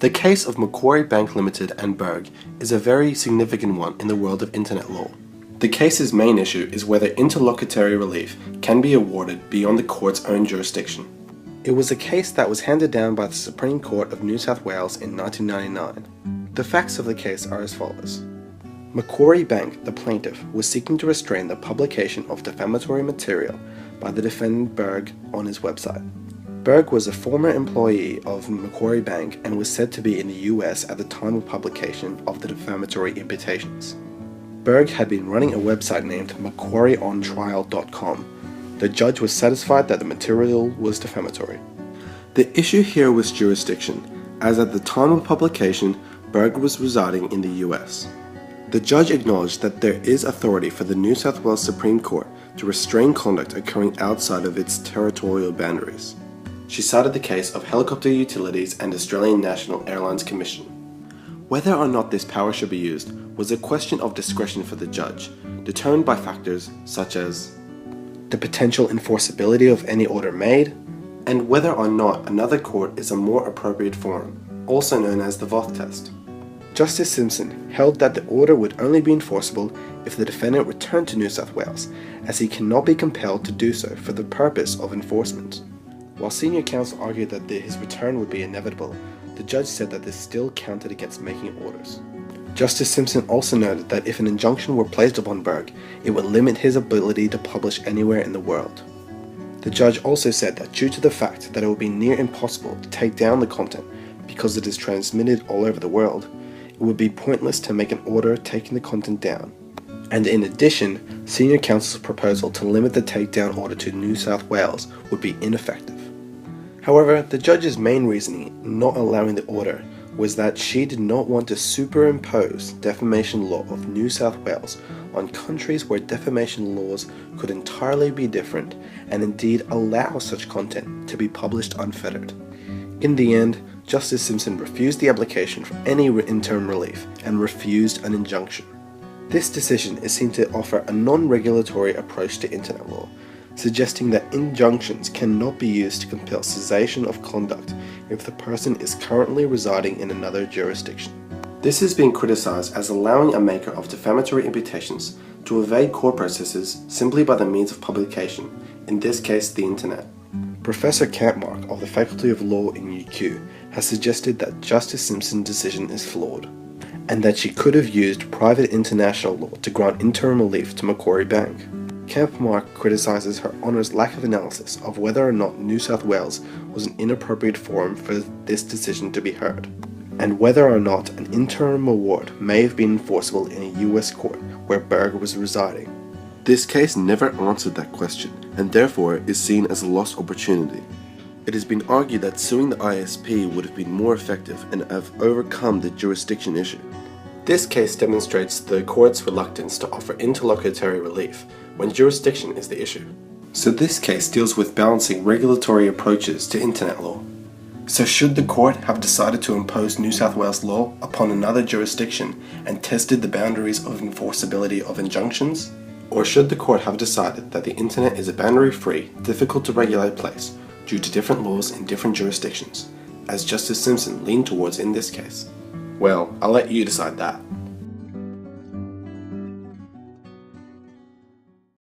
The case of Macquarie Bank Limited and Berg is a very significant one in the world of internet law. The case's main issue is whether interlocutory relief can be awarded beyond the court's own jurisdiction. It was a case that was handed down by the Supreme Court of New South Wales in 1999. The facts of the case are as follows. Macquarie Bank, the plaintiff, was seeking to restrain the publication of defamatory material by the defendant Berg on his website. Berg was a former employee of Macquarie Bank and was said to be in the US at the time of publication of the defamatory imputations. Berg had been running a website named MacquarieOnTrial.com. The judge was satisfied that the material was defamatory. The issue here was jurisdiction, as at the time of publication, Berg was residing in the US. The judge acknowledged that there is authority for the New South Wales Supreme Court to restrain conduct occurring outside of its territorial boundaries. She cited the case of Helicopter Utilities and Australian National Airlines Commission. Whether or not this power should be used was a question of discretion for the judge, determined by factors such as the potential enforceability of any order made, and whether or not another court is a more appropriate forum, also known as the Voth test. Justice Simpson held that the order would only be enforceable if the defendant returned to New South Wales, as he cannot be compelled to do so for the purpose of enforcement. While senior counsel argued that his return would be inevitable, the judge said that this still counted against making orders. Justice Simpson also noted that if an injunction were placed upon Berg, it would limit his ability to publish anywhere in the world. The judge also said that due to the fact that it would be near impossible to take down the content because it is transmitted all over the world, it would be pointless to make an order taking the content down. And in addition, senior counsel's proposal to limit the takedown order to New South Wales would be ineffective. However, the judge's main reasoning in not allowing the order was that she did not want to superimpose defamation law of New South Wales on countries where defamation laws could entirely be different and indeed allow such content to be published unfettered. In the end, Justice Simpson refused the application for any interim relief and refused an injunction. This decision is seen to offer a non-regulatory approach to internet law, suggesting that injunctions cannot be used to compel cessation of conduct if the person is currently residing in another jurisdiction. This has been criticized as allowing a maker of defamatory imputations to evade court processes simply by the means of publication, in this case the internet. Professor Campmark of the Faculty of Law in UQ has suggested that Justice Simpson's decision is flawed, and that she could have used private international law to grant interim relief to Macquarie Bank. Campmark criticizes Her Honour's lack of analysis of whether or not New South Wales was an inappropriate forum for this decision to be heard, and whether or not an interim award may have been enforceable in a US court where Berg was residing. This case never answered that question, and therefore is seen as a lost opportunity. It has been argued that suing the ISP would have been more effective and have overcome the jurisdiction issue. This case demonstrates the court's reluctance to offer interlocutory relief when jurisdiction is the issue. So this case deals with balancing regulatory approaches to internet law. So should the court have decided to impose New South Wales law upon another jurisdiction and tested the boundaries of enforceability of injunctions? Or should the court have decided that the internet is a boundary-free, difficult-to-regulate place due to different laws in different jurisdictions, as Justice Simpson leaned towards in this case? Well, I'll let you decide that.